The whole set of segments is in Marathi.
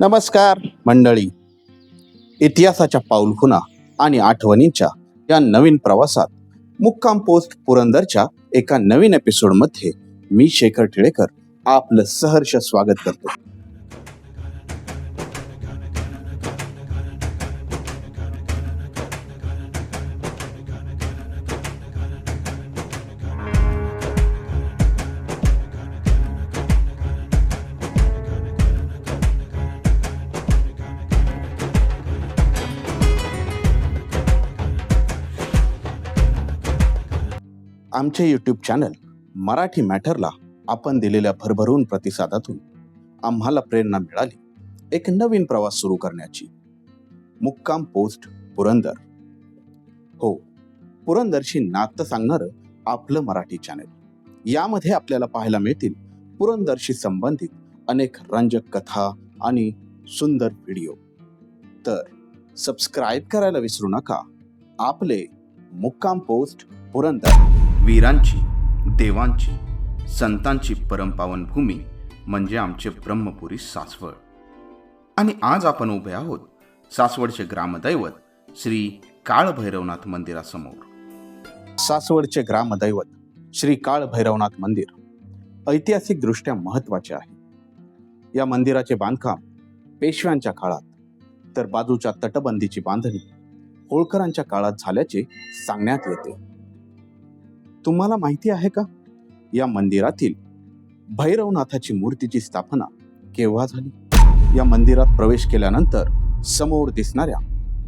नमस्कार मंडळी. इतिहासाच्या पाऊलखुणा आणि आठवणींच्या या नवीन प्रवासात मुक्काम पोस्ट पुरंदरच्या एका नवीन एपिसोडमध्ये मी शेखर टिळेकर आपलं सहर्ष स्वागत करतो. आमचे यूट्यूब चॅनल मराठी मॅटरला आपण दिलेल्या भरभरून प्रतिसादातून आम्हाला प्रेरणा मिळाली एक नवीन प्रवास सुरू करण्याची. मुक्काम पोस्ट पुरंदर. हो, पुरंदरशी नातं सांगणारं आपलं मराठी चॅनल. यामध्ये आपल्याला पाहायला मिळतील पुरंदरशी संबंधित अनेक रंजक कथा आणि सुंदर व्हिडिओ. तर सबस्क्राईब करायला विसरू नका. आपले मुक्काम पोस्ट पुरंदर. वीरांची, देवांची, संतांची परमपावन भूमी म्हणजे आमचे ब्रह्मपुरी सासवड. आणि आज आपण उभे आहोत सासवडचे ग्रामदैवत श्री काळ भैरवनाथ मंदिरासमोर. सासवडचे ग्रामदैवत श्री काळ भैरवनाथ मंदिर ऐतिहासिकदृष्ट्या महत्त्वाचे आहे. या मंदिराचे बांधकाम पेशव्यांच्या काळात तर बाजूच्या तटबंदीची बांधणी होळकरांच्या काळात झाल्याचे सांगण्यात येते. तुम्हाला माहिती आहे का, या मंदिरातील भैरवनाथाची मूर्तीची स्थापना केव्हा झाली? या मंदिरात प्रवेश केल्यानंतर समोर दिसणाऱ्या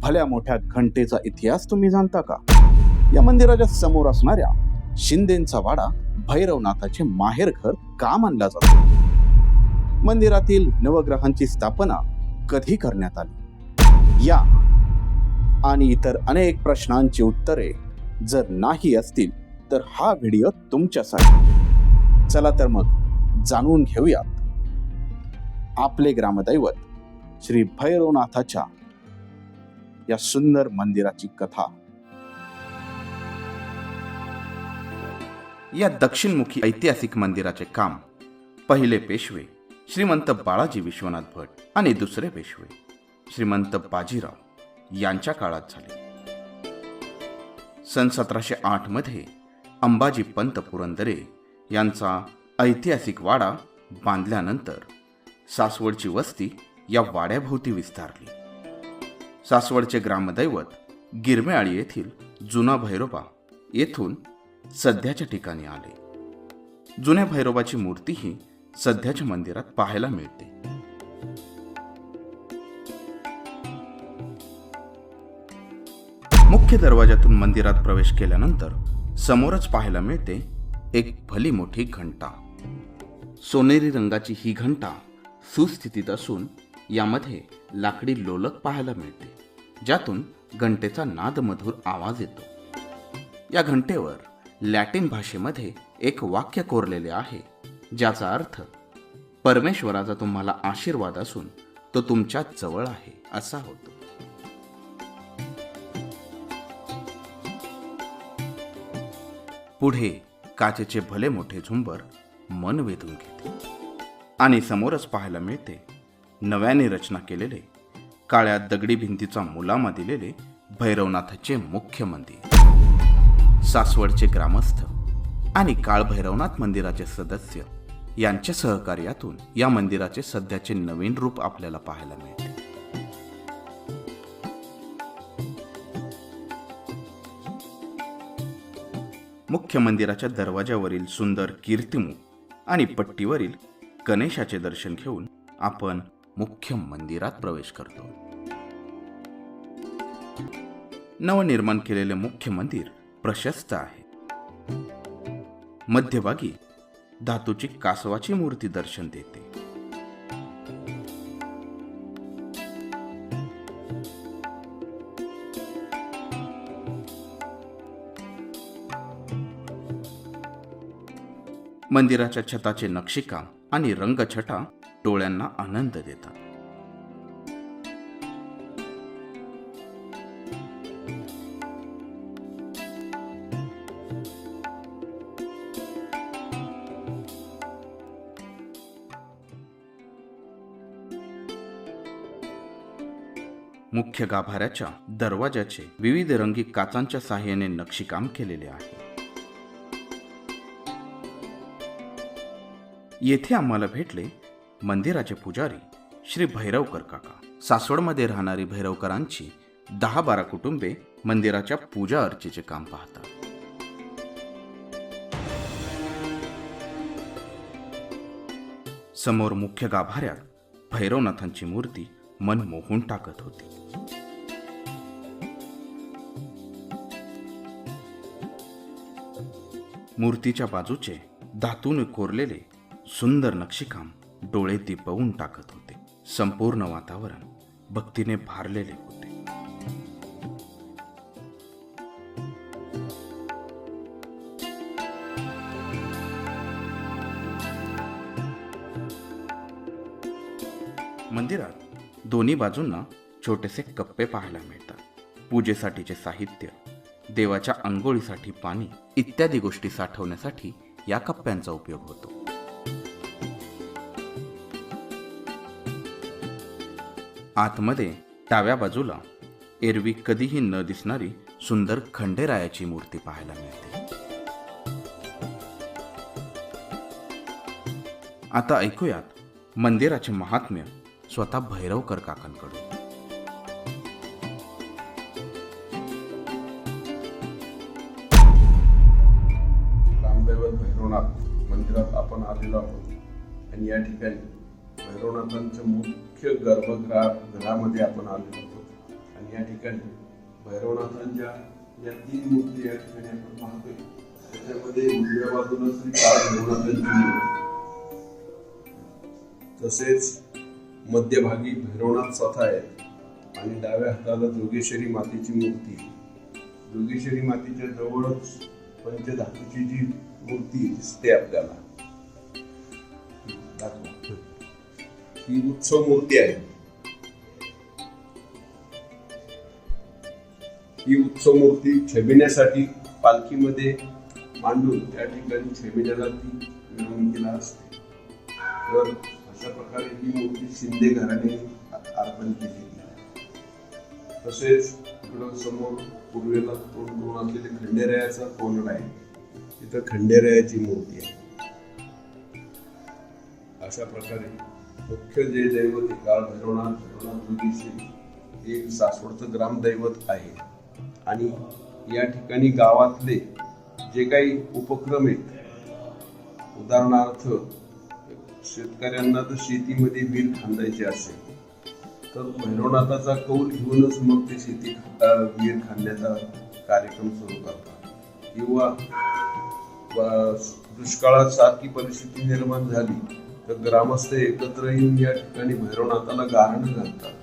भल्या मोठ्या घंटेचा इतिहास तुम्ही जाणता का? या मंदिराच्या समोर असणाऱ्या शिंदेंचा वाडा भैरवनाथाचे माहेरघर का मानला जातो? मंदिरातील नवग्रहांची स्थापना कधी करण्यात आली? या आणि इतर अनेक प्रश्नांची उत्तरे जर नाही असतील तर हा व्हिडिओ तुमच्यासाठी. चला तर मग जाणून घेऊयात आपले ग्रामदैवत श्री भैरवनाथाच्या या सुंदर मंदिराची कथा. या दक्षिणमुखी ऐतिहासिक मंदिराचे काम पहिले पेशवे श्रीमंत बाळाजी विश्वनाथ भट आणि दुसरे पेशवे श्रीमंत बाजीराव यांच्या काळात झाले. सन 1708 मध्ये अंबाजी पंत पुरंदरे यांचा ऐतिहासिक वाडा बांधल्यानंतर सासवडची वस्ती या वाड्याभोवती विस्तारली. सासवडचे ग्रामदैवत गिरमेआळी येथील जुना भैरोबा येथून सध्याच्या ठिकाणी आले. जुन्या भैरोबाची मूर्तीही सध्याच्या मंदिरात पाहायला मिळते. मुख्य दरवाजातून मंदिरात प्रवेश केल्यानंतर समोरच पाहायला मिळते एक भली मोठी घंटा. सोनेरी रंगाची ही घंटा सुस्थितीत असून यामध्ये लाकडी लोलक पाहायला मिळते, ज्यातून घंटेचा नादमधुर आवाज येतो. या घंटेवर लॅटिन भाषेमध्ये एक वाक्य कोरलेले आहे, ज्याचा अर्थ परमेश्वराचा तुम्हाला आशीर्वाद असून तो तुमच्या जवळ आहे असा होतो. पुढे काचेचे भले मोठे झुंबर मन वेधून घेते आणि समोरच पाहायला मिळते नव्याने रचना केलेले काळ्या दगडी भिंतीचा मुलामा दिलेले भैरवनाथाचे मुख्य मंदिर. सासवडचे ग्रामस्थ आणि काळ भैरवनाथ मंदिराचे सदस्य यांच्या सहकार्यातून या मंदिराचे सध्याचे नवीन रूप आपल्याला पाहायला मिळते. मुख्य मंदिराच्या दरवाजावरील सुंदर कीर्तिमुख आणि पट्टीवरील गणेशाचे दर्शन घेऊन आपण मुख्य मंदिरात प्रवेश करतो. नवनिर्माण केलेले मुख्य मंदिर प्रशस्त आहे. मध्यभागी धातूची कासवाची मूर्ती दर्शन देते. मंदिराच्या छताचे नक्षीकाम आणि रंगछटा डोळ्यांना आनंद देतात. मुख्य गाभाऱ्याच्या दरवाजाचे विविध रंगी काचांच्या साहाय्याने नक्षीकाम केलेले आहे. येथे आम्हाला भेटले मंदिराचे पुजारी श्री भैरवकर काका. सासवडमध्ये राहणारी भैरवकरांची 10-12 कुटुंबे मंदिराच्या पूजा अर्चेचे काम पाहतात. समोर मुख्य गाभाऱ्यात भैरवनाथांची मूर्ती मन मोहून टाकत होती. मूर्तीच्या बाजूचे धातूने कोरलेले सुंदर नक्षीकाम डोळे दिपवून टाकत होते. संपूर्ण वातावरण भक्तीने भारलेले होते. मंदिरात दोन्ही बाजूंना छोटेसे कप्पे पाहायला मिळतात. पूजेसाठीचे साहित्य, देवाच्या अंघोळीसाठी पाणी इत्यादी गोष्टी साठवण्यासाठी या कप्प्यांचा उपयोग होतो. आतमध्ये डाव्या बाजूला एरवी कधीही न दिसणारी सुंदर खंडेरायाची मूर्ती पाहायला मिळते. आता ऐकूयात मंदिराचे महात्म्य स्वतः भैरवकर काकांकडून. रामदैवत भैरवनाथ मंदिरात आपण आलेलो आहोत आणि या ठिकाणी भैरवनाथांच्या मुख्य गर्भगृहामध्ये आपण आलेलो आहोत आणि या ठिकाणी भैरवनाथांच्या या 3 मूर्ती या ठिकाणी आपण पाहतोय. त्याच्यामध्ये उजव्या बाजूला श्री भैरवनाथांची मूर्ती, तसेच मध्यभागी भैरवनाथ स्वतः आहेत आणि डाव्या हाताला जोगेश्वरी मातेची मूर्ती. जोगेश्वरी मातेच्या जवळच पंचधातूची जी मूर्ती दिसते आपल्याला, ही उत्सव मूर्ती आहे. ही उत्सव मूर्ती छबिण्यासाठी पालखीमध्ये मांडून त्या ठिकाणी छबिण्याला ती मिरवणुकीला असते. तर अशा प्रकारे ही मूर्ती शिंदे घराणे अर्पण केलेली आहे. तसेच इकडं समोर पूर्वेला तोंड करून असलेले खंडेरायाचा कोंड आहे, तिथं खंडेरायाची मूर्ती आहे. अशा प्रकारे मुख्य जे दैवत काळ भैरवनाथ जोगेश्वरी एक सासवडचं ग्रामदैवत आहे आणि या ठिकाणी गावातले जे काही उपक्रम आहेत, उदाहरणार्थ शेतकऱ्यांना तर शेतीमध्ये विहीर खांदायची असेल तर भैरवनाथाचा कौल घेऊनच मग ते विहीर खांदण्याचा कार्यक्रम सुरू करतात. किंवा दुष्काळात सारखी परिस्थिती निर्माण झाली तर ग्रामस्थ एकत्र येऊन या ठिकाणी भैरवनाथाला गारणं घालतात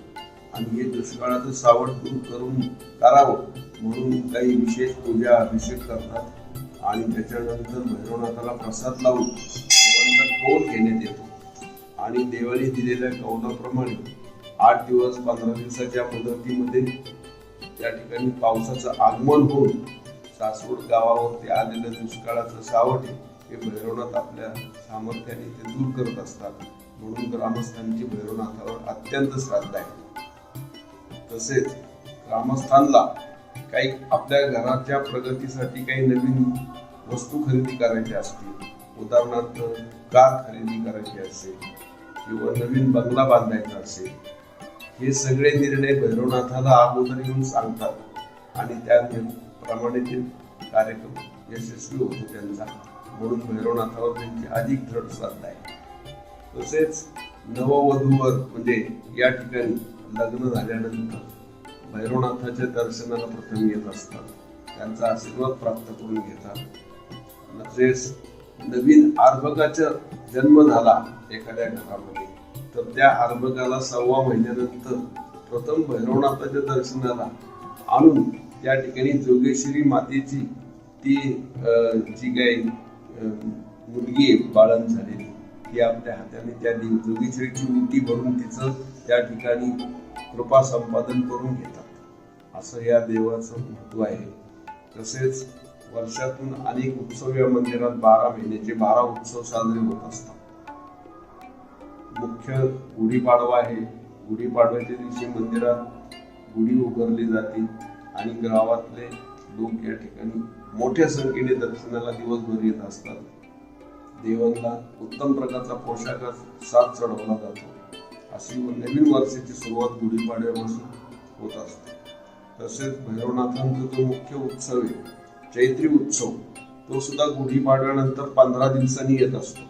आणि हे दुष्काळाचं सावट दूर करून करावं म्हणून काही विशेष पूजा अभिषेक करतात आणि त्याच्यानंतर भैरवनाथाला प्रसाद लावून देवांचा कौल घेण्यात येतो आणि देवाने दिलेल्या कौलाप्रमाणे 8 दिवस 15 दिवसाच्या मुदतीमध्ये त्या ठिकाणी पावसाचं आगमन होऊन सासवड गावावरती आलेलं दुष्काळाचं सावट हे भैरवनाथ आपल्या सामर्थ्याने ते दूर करत असतात. म्हणून ग्रामस्थांची भैरवनाथावर अत्यंत श्रद्धा आहे. तसेच ग्रामस्थांना काही आपल्या घराच्या प्रगतीसाठी काही नवीन वस्तू खरेदी करायची असतील, उदाहरणार्थ कार खरेदी करायची असेल किंवा नवीन बंगला बांधायचा असेल, हे सगळे निर्णय भैरवनाथाला अगोदर येऊन सांगतात आणि त्याप्रमाणे ते कार्यक्रम यशस्वी होतो त्यांचा. म्हणून भैरवनाथावर त्यांची अधिक दृढ श्रद्धा आहे. तसेच नववधूवर म्हणजे या ठिकाणी लग्न झाल्यानंतर भैरवनाथाच्या दर्शनाला प्रथम येत असतात, त्यांचा आशीर्वाद प्राप्त करून घेतात. तसेच नवीन आर्भकाचा जन्म झाला एखाद्या घरामध्ये तर त्या आर्भकाला 1.25 महिन्यानंतर प्रथम भैरवनाथाच्या दर्शनाला आणून त्या ठिकाणी जोगेश्वरी मातेची ती जी काही मुलगी बाळंत झालेली ती आपल्या हाताने त्या जोगेश्वरीची उटी भरून तिचं त्या ठिकाणी कृपा संपादन करून घेतात. असं या देवाचं महत्व आहे. तसेच वर्षातून अनेक उत्सव या मंदिरात 12 महिन्याचे 12 उत्सव साजरे होत असतात. मुख्य गुढीपाडवा आहे. गुढीपाडव्याच्या दिवशी मंदिरात गुढी उभारली जाते आणि गावातले लोक या ठिकाणी मोठ्या संख्येने दर्शनाला दिवसभर येत असतात. देवांना उत्तम प्रकारचा पोशाखात साज चढवला जातो. अशी नवीन वर्षाची सुरुवात गुढीपाडव्यापासून होत असते. तसेच भैरवनाथांचा जो मुख्य उत्सव आहे चैत्री उत्सव, तो सुद्धा गुढीपाडव्यानंतर 15 दिवसांनी येत असतो.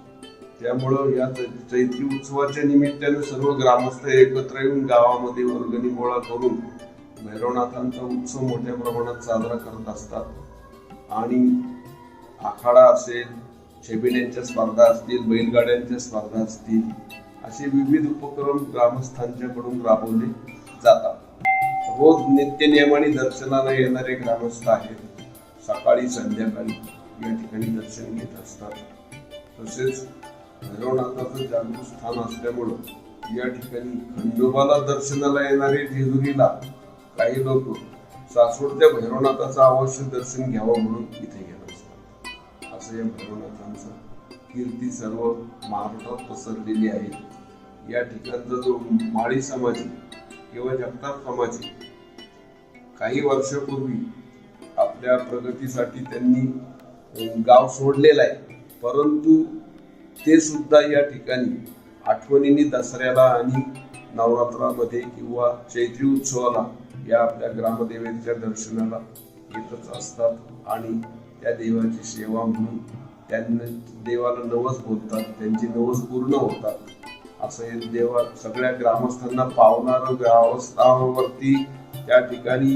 त्यामुळं या चैत्री उत्सवाच्या निमित्ताने सर्व ग्रामस्थ एकत्र येऊन गावामध्ये वर्गणी गोळा करून भैरवनाथांचा उत्सव मोठ्या प्रमाणात साजरा करत असतात. आणि आखाडा असेल, छबिण्यांच्या स्पर्धा असतील, बैलगाड्यांच्या स्पर्धा असतील, असे विविध उपक्रम ग्रामस्थांच्याकडून राबवले जातात. रोज नित्यनियमाने दर्शनाला येणारे ग्रामस्थ आहेत. सकाळी संध्याकाळी या ठिकाणी दर्शन घेत असतात. तसेच भैरवनाथाचं जागृत स्थान असल्यामुळं या ठिकाणी खंडोबाला दर्शनाला येणारे जेजुरीला काही लोक सासवडच्या भैरवनाथाचं अवश्य दर्शन घ्यावं म्हणून इथे येत असतात. असं या भैरवनाथांचं कीर्ती सर्व महाराष्ट्रात पसरलेली आहे. या ठिकाणचा जो माळी समाज किंवा जगताप समाज काही वर्षापूर्वी आपल्या प्रगतीसाठी त्यांनी गाव सोडलेलं आहे, परंतु ते सुद्धा या ठिकाणी आठवणीने दसऱ्याला आणि नवरात्रामध्ये किंवा चैत्री उत्सवाला या आपल्या ग्रामदेवतेच्या दर्शनाला येतच असतात. आणि त्या देवाची सेवा म्हणून त्यांना देवाला नवस बोलतात, त्यांची नवस पूर्ण होतात. असं हे देवा सगळ्या ग्रामस्थांना पावणारं गावस्थानावरती त्या ठिकाणी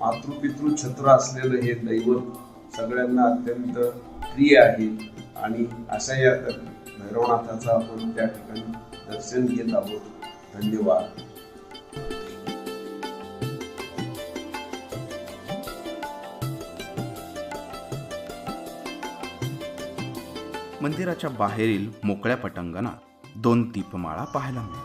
मातृपितृ छत्र असलेलं हे दैवत सगळ्यांना अत्यंत प्रिय आहे. आणि अशा या भैरवनाथाचं आपण त्या ठिकाणी दर्शन घेत आहोत. धन्यवाद. मंदिराच्या बाहेरील मोकळ्या पटांगणात 2 दीपमाळा पाहायला मिळतात.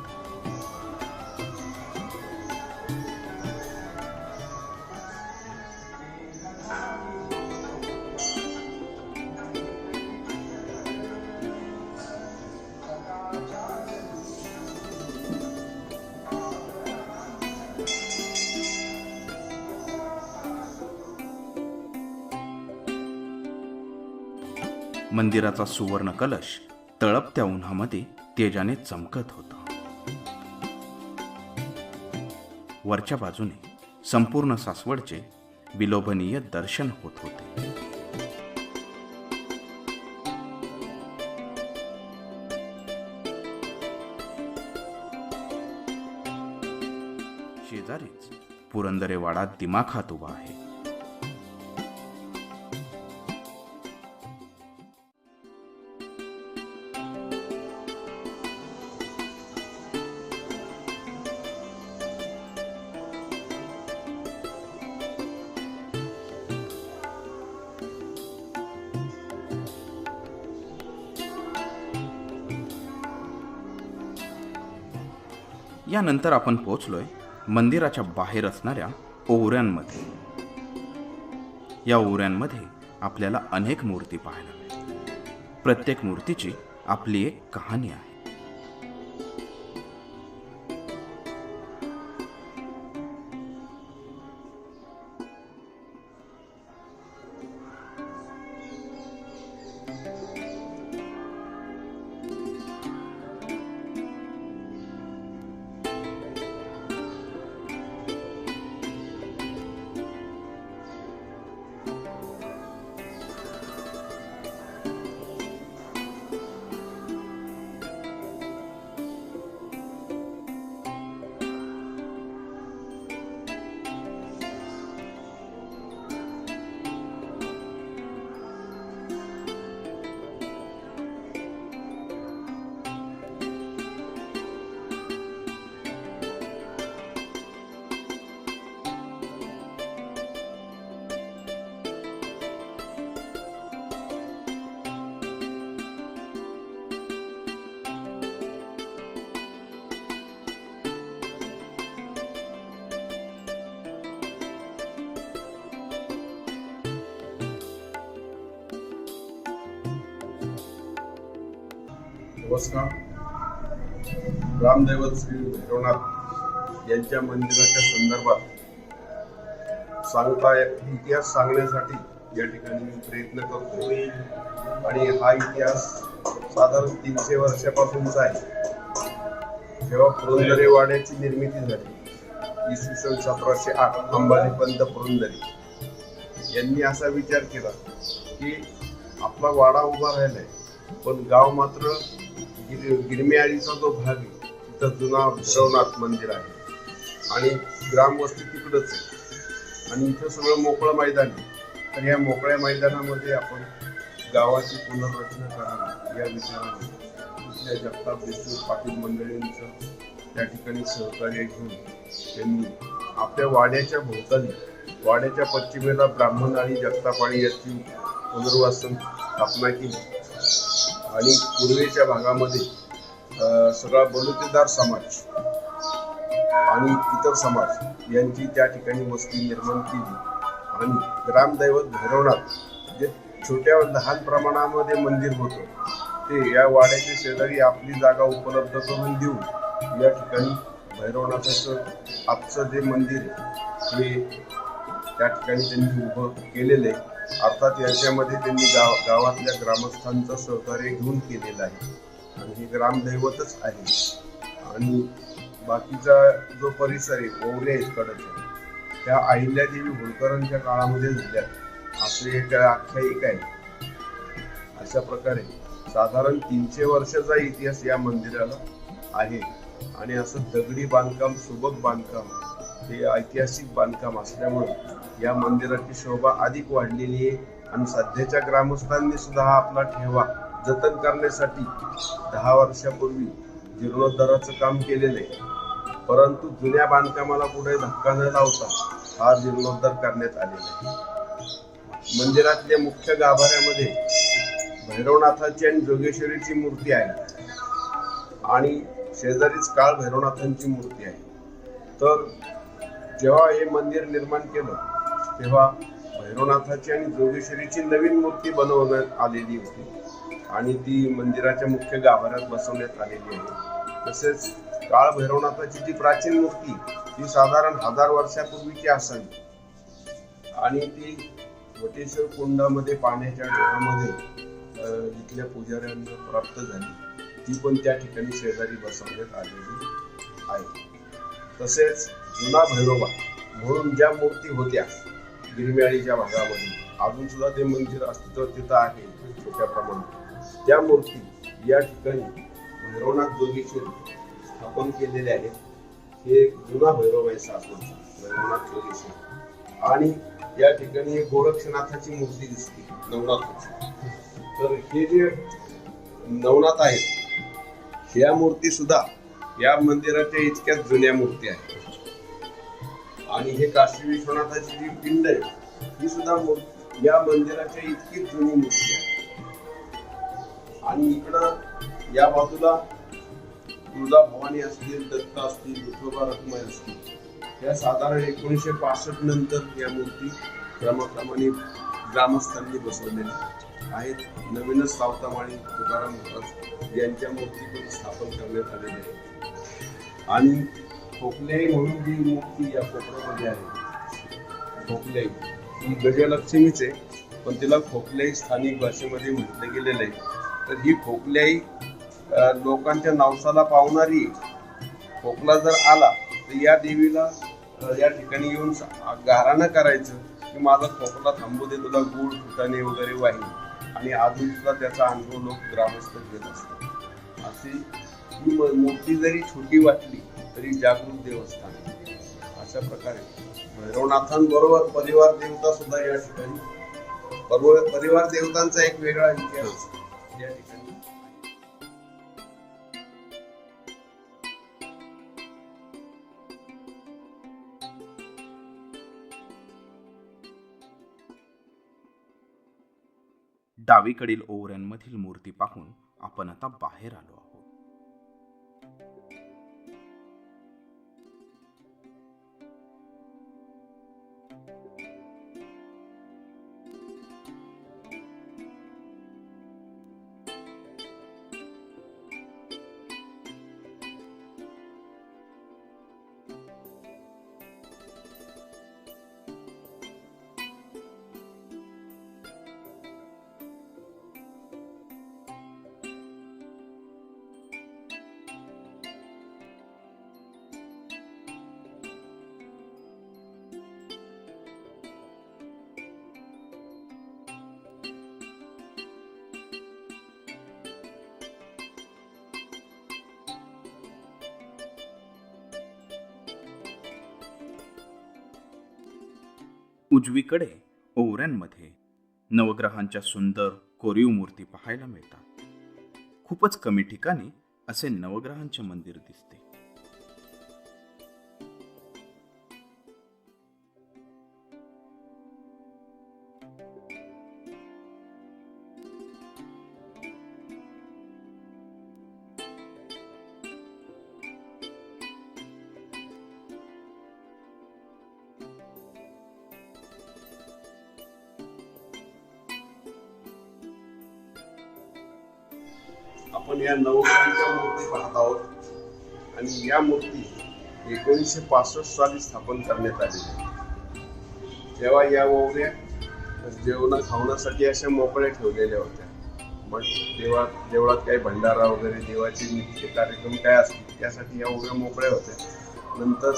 मंदिराचा सुवर्ण कलश तळपत्या उन्हामध्ये तेजाने चमकत होता. वरच्या बाजूने संपूर्ण सासवडचे विलोभनीय दर्शन होत होते. शेजारीच पुरंदरेवाडा दिमाखात उभा आहे. यानंतर आपण पोहोचलोय मंदिराच्या बाहेर असणाऱ्या ओवऱ्यांमध्ये. या ओवऱ्यांमध्ये आपल्याला अनेक मूर्ती पाहायला मिळतात. प्रत्येक मूर्तीची आपली एक कहाणी आहे. नमस्कार. ग्रामदैवत श्री भैरवनाथ यांच्या मंदिराच्या संदर्भात इतिहास सांगण्यासाठी या ठिकाणी मी प्रयत्न करतो आणि हा इतिहास साधारण 300 वर्षापासूनचा आहे. जेव्हा पुरंदरे वाड्याची निर्मिती झाली इसवी सन 1708 अंबाजीपंत पुरंदरे यांनी असा विचार केला की आपला वाडा उभा राहिलाय पण गाव मात्र गिरमियाळीचा जो भाग आहे तिथं जुना भैरवनाथ मंदिर आहे आणि ग्रामवस्ती तिकडच आहे आणि इथं सगळं मोकळं मैदान आहे. तर या मोकळ्या मैदानामध्ये आपण गावाची पुनर्रचना करावी या विचाराने इथल्या जगताप देशमुख पाटील मंडळींचं त्या ठिकाणी सहकार्य घेऊन त्यांनी आपल्या वाड्याच्या भोवताली वाड्याच्या पश्चिमेला ब्राह्मण जगतापाणी याची पुनर्वसन स्थापना केली आणि पूर्वेच्या भागामध्ये सगळा बलुतेदार समाज आणि इतर समाज यांची त्या ठिकाणी वस्ती निर्माण केली आणि ग्रामदैवत भैरवनाथ जे छोट्या लहान प्रमाणामध्ये मंदिर होतं ते या वाड्याच्या शेजारी आपली जागा उपलब्ध करून देऊन या ठिकाणी भैरवनाथाचं आजचं जे मंदिर आहे हे त्या ठिकाणी त्यांनी उभं केलेलं आहे. अर्थात याच्यामध्ये त्यांनी गावातल्या ग्रामस्थांचं सहकार्य घेऊन केलेलं आहे आणि हे ग्रामदैवतच आहे. आणि बाकीचा जो परिसर आहे ओवले आहेत कडचे त्या अहिल्यादेवी होळकरांच्या काळामध्ये झाल्या असे एक आख्यायिका आहे. अशा प्रकारे साधारण 300 वर्षाचा इतिहास या मंदिराला आहे आणि असं दगडी बांधकाम सुबक बांधकाम हे ऐतिहासिक बांधकाम असल्यामुळे या मंदिराची शोभा अधिक वाढलेली आहे आणि सध्याच्या ग्रामस्थांनी सुद्धा हा आपला ठेवा जतन करण्यासाठी 10 वर्षापूर्वी जीर्णोद्धाराचं काम केलेलं आहे. परंतु जुन्या बांधकामाला पुढे धक्का न लावता हा जीर्णोद्धार करण्यात आलेला आहे. मंदिरातल्या मुख्य गाभाऱ्यामध्ये भैरवनाथाची आणि जोगेश्वरीची मूर्ती आहे आणि शेजारीच काळ भैरवनाथांची मूर्ती आहे. तर जेव्हा हे मंदिर निर्माण केलं तेव्हा भैरवनाथाची आणि जोगेश्वरीची नवीन मूर्ती बनवण्यात आलेली होती आणि ती मंदिराच्या मुख्य गाभाऱ्यात बसवण्यात आलेली आहे. तसेच काळ भैरवनाथाची जी प्राचीन मूर्ती ती साधारण 1000 वर्षापूर्वीची असावी आणि ती वटेश्वर कुंडामध्ये पाण्याच्या डोहामध्ये इथल्या पुजाऱ्यांना प्राप्त झाली. ती पण त्या ठिकाणी शेजारी बसवण्यात आलेली आहे. तसेच जुना भैरोबा म्हणून ज्या मूर्ती होत्या गिरमियाळीच्या भागामध्ये अजून सुद्धा ते मंदिर अस्तित्वात तिथं आहे छोट्या प्रमाणात. त्या मूर्ती या ठिकाणी भैरवनाथ जोगेश्वरी स्थापन केलेले आहेत. हे जुना भैरव आहे सासवडचा भैरवनाथ जोगेश्वरी आणि या ठिकाणी एक गोरक्षनाथाची मूर्ती दिसते नवनाथाची. तर हे जे नवनाथ आहेत या मूर्ती सुद्धा या मंदिराच्या इतक्याच जुन्या मूर्ती आहेत आणि हे काशी विश्वनाथाची जी पिंड आहे ही सुद्धा या मंदिराच्या इतकीच जुनी मूर्ती आहे. आणि इकडं या बाजूला तुळजा भवानी असतील दत्त असतील विठोबा रखुमाई असतील या साधारण 1965 नंतर या मूर्ती क्रमाक्रमाने ग्रामस्थांनी बसवलेल्या आहेत. नवीनच सावतामाळी तुकाराम महाराज यांच्या मूर्ती पण स्थापन करण्यात आलेल्या आहेत. आणि खोकलाई म्हणून जी मूर्ती या कोपऱ्यामध्ये आहे खोकलाई ही गजलक्ष्मीच आहे पण तिला खोकलाई स्थानिक भाषेमध्ये म्हटलं गेलेलं आहे. तर ही खोकलाई लोकांच्या नवसाला पावणारी. खोकला जर आला तर या देवीला या ठिकाणी येऊन गाराणं करायचं की माझा खोकला थांबू दे तुला गुळ फुटाणे वगैरे वाहील आणि अजून सुद्धा त्याचा अनुभव लोक ग्रामस्थ घेत असतात. अशी ही मूर्ती जरी छोटी वाटली तरी जागृत देवस्थान. अशा प्रकारे भैरवनाथांबरोबर परिवार देवता सुद्धा या ठिकाणी परिवार देवतांचा एक वेगळा इतिहास या ठिकाणी. डावीकडील ओव्हऱ्यांमधील मूर्ती पाहून आपण आता बाहेर आलो आहोत. उजवीकडे ओवऱ्यांमध्ये नवग्रहांच्या सुंदर कोरीव मूर्ती पाहायला मिळतात. खूपच कमी ठिकाणी असे नवग्रहांचे मंदिर दिसते. आपण या नवग्रहांच्या मूर्ती पाहत आहोत आणि या मूर्ती 1965 साली स्थापन करण्यात आलेल्या. तेव्हा या ओवऱ्या जेवणासाठी अशा मोकळ्या ठेवलेल्या होत्या. मग देवळात काही भंडारा वगैरे देवाचे नित्य कार्यक्रम काय असतील त्यासाठी या ओवऱ्या मोकळ्या होत्या. नंतर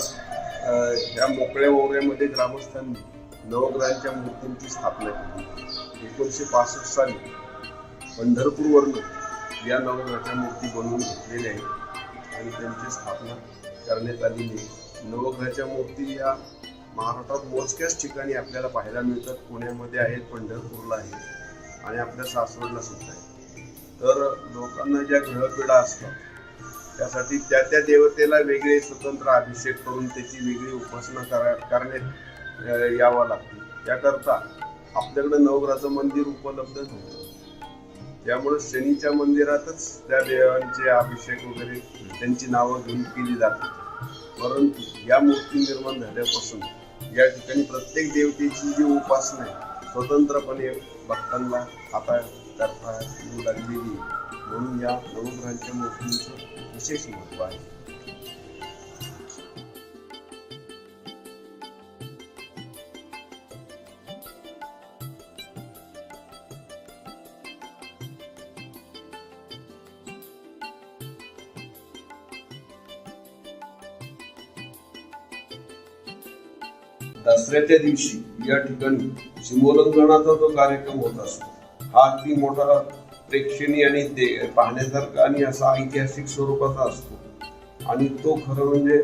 या मोकळ्या ओवऱ्यामध्ये ग्रामस्थांनी नवग्रहांच्या मूर्तींची स्थापना केली. 1965 साली पंढरपूरवरून या नवग्रहाच्या मूर्ती बनवून घेतलेल्या आहेत आणि त्यांची स्थापना करण्यात आलेली आहे. नवग्रहाच्या मूर्ती या महाराष्ट्रात मोजक्याच ठिकाणी आपल्याला पाहायला मिळतात. पुण्यामध्ये आहेत, पंढरपूरला आहे आणि आपल्या सासवडला सुद्धा आहे. तर लोकांना ज्या ग्रहपीडा असतात त्यासाठी त्या देवतेला वेगळे स्वतंत्र अभिषेक करून त्याची वेगळी उपासना करण्यात यावं लागते. त्याकरता आपल्याकडे नवग्रहाचं मंदिर उपलब्ध नव्हतं. त्यामुळे शनीच्या मंदिरातच त्या देवांचे अभिषेक वगैरे त्यांची नावं घेऊन केली जातात. परंतु या मूर्ती निर्माण झाल्यापासून या ठिकाणी प्रत्येक देवतेची जी उपासना आहे स्वतंत्रपणे भक्तांना आता करता येऊ लागलेली आहे. म्हणून या नवग्रहांच्या मूर्तींचं विशेष महत्त्व आहे. दसऱ्याच्या दिवशी या ठिकाणी सीमोल्लंघनाचा जो कार्यक्रम होत असतो हा अगदी मोठा प्रेक्षणीय आणि पाहण्यासारखा आणि असा ऐतिहासिक स्वरूपाचा असतो आणि तो खरं म्हणजे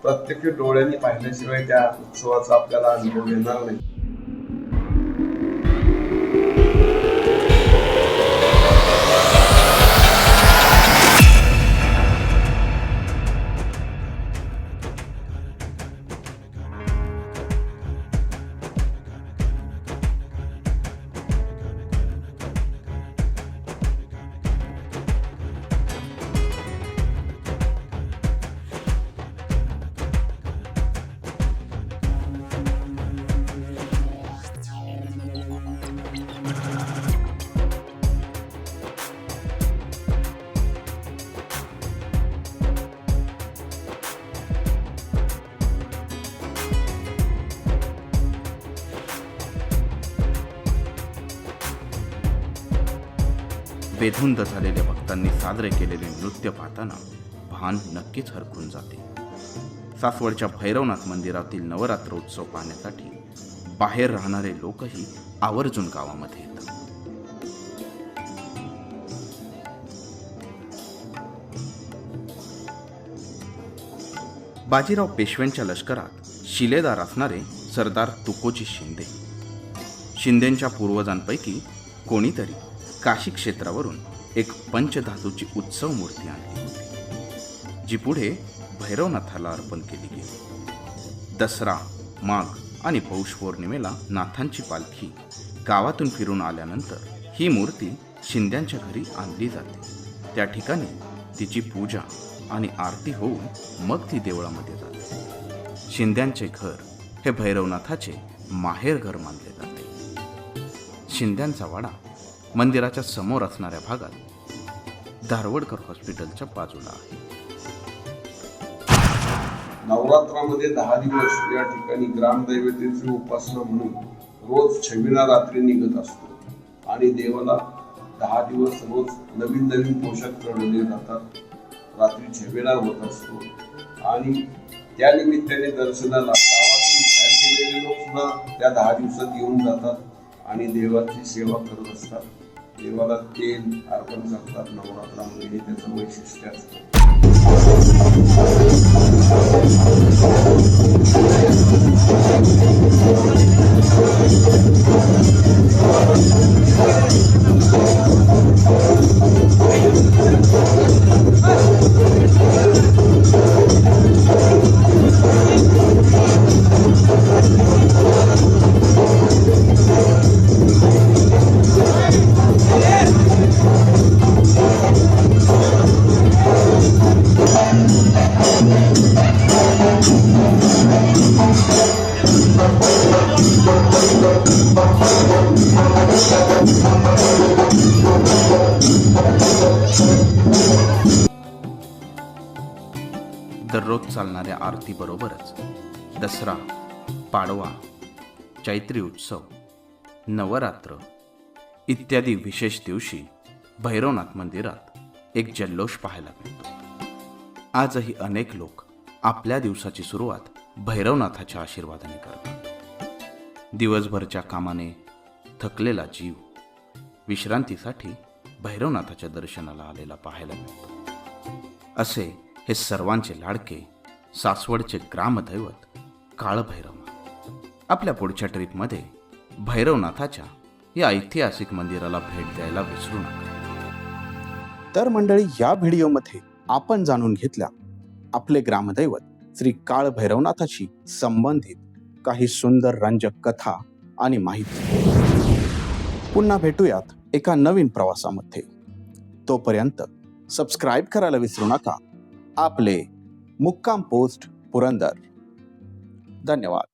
प्रत्यक्ष डोळ्यांनी पाहिल्याशिवाय त्या उत्सवाचा आपल्याला अनुभव येणार नाही. बेधुंद झालेल्या भक्तांनी साजरे केलेले नृत्य पाहताना भान नक्कीच हरकून जाते. सासवडच्या भैरवनाथ मंदिरातील नवरात्रोत्सव पाहण्यासाठी बाहेर राहणारे लोकही आवर्जून गावामध्ये येतात. बाजीराव पेशव्यांच्या लष्करात शिलेदार असणारे सरदार तुकोजी शिंदेंच्या पूर्वजांपैकी कोणीतरी काशी क्षेत्रावरून एक पंचधातूची उत्सव मूर्ती आणली होती, जी पुढे भैरवनाथाला अर्पण केली गेली. दसरा, माघ आणि पौष पौर्णिमेला नाथांची पालखी गावातून फिरून आल्यानंतर ही मूर्ती शिंद्यांच्या घरी आणली जाते. त्या ठिकाणी तिची पूजा आणि आरती होऊन मग ती देवळामध्ये जाते. शिंद्यांचे घर हे भैरवनाथाचे माहेर घर मानले जाते. शिंद्यांचा वाडा मंदिराच्या समोर असणाऱ्या भागात धारवडकर हॉस्पिटलच्या बाजूला आहे. नवरात्रामध्ये 10 दिवस या ठिकाणी ग्रामदैवतेची उपासना म्हणून रोज छबिना रात्री निघत असतो आणि देवाला 10 दिवस रोज नवीन नवीन पोशाख चढवले जातात. रात्री छबिना होत असतो आणि त्या निमित्ताने दर्शनाला गावातून बाहेर गेलेले लोक सुद्धा त्या 10 दिवसात येऊन जातात आणि देवाची सेवा करत असतात. देवाला तेल अर्पण करतात. नवरात्रामध्ये हे त्याचं वैशिष्ट्य असतं. दररोज चालणाऱ्या आरतीबरोबरच दसरा, पाडवा, चैत्री उत्सव, नवरात्र इत्यादी विशेष दिवशी भैरवनाथ मंदिरात एक जल्लोष पाहायला मिळतो. आजही अनेक लोक आपल्या दिवसाची सुरुवात भैरवनाथाच्या आशीर्वादाने करतात. दिवसभरच्या कामाने थकलेला जीव विश्रांतीसाठी भैरवनाथाच्या दर्शनाला आलेला पाहायला मिळतो. असे हे सर्वांचे लाडके सासवडचे ग्रामदैवत काळभैरवनाथ. आपल्या पुढच्या ट्रिपमध्ये भैरवनाथाच्या या ऐतिहासिक मंदिराला भेट द्यायला विसरू नका. तर मंडळी, या व्हिडिओमध्ये आपण जाणून घेतल्या आपले ग्रामदैवत श्री काळभैरवनाथाशी संबंधित काही सुंदर रंजक कथा आणि माहिती. पुन्हा भेटूयात एका नवीन प्रवासामध्ये. तोपर्यंत सबस्क्राईब करायला विसरू नका. आपले मुक्काम पोस्ट पुरंदर. धन्यवाद.